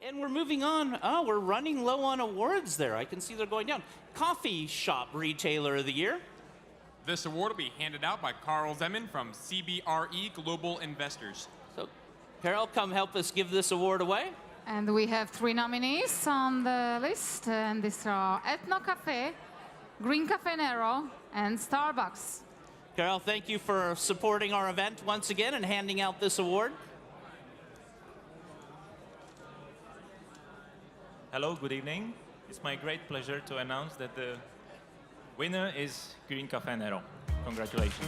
And we're moving on. Oh, we're running low on awards there. I can see they're going down. Coffeeshop Retailer of the Year. This award will be handed out by Carl Zeman from CBRE Global Investors. So, Carol, come help us give this award away. And we have 3 nominees on the list, and these are Ethno Cafe, Green Cafe Nero, and Starbucks. Carol, thank you for supporting our event once again and handing out this award. Hello, good evening. It's my great pleasure to announce that the winner is Green Cafe Nero. Congratulations.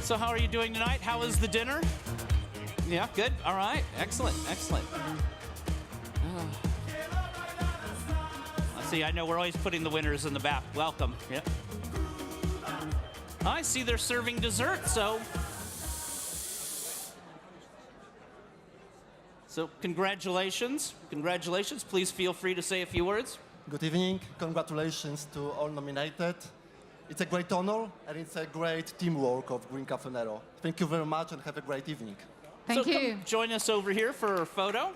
So how are you doing tonight? How was the dinner? Yeah, good. All right. Excellent. Excellent. See, I know we're always putting the winners in the back. Welcome. Yeah. I see they're serving dessert, so congratulations. Congratulations. Please feel free to say a few words. Good evening. Congratulations to all nominated. It's a great honor, and it's a great teamwork of Green Cafe Nero. Thank you very much, and have a great evening. Thank you. Come join us over here for a photo.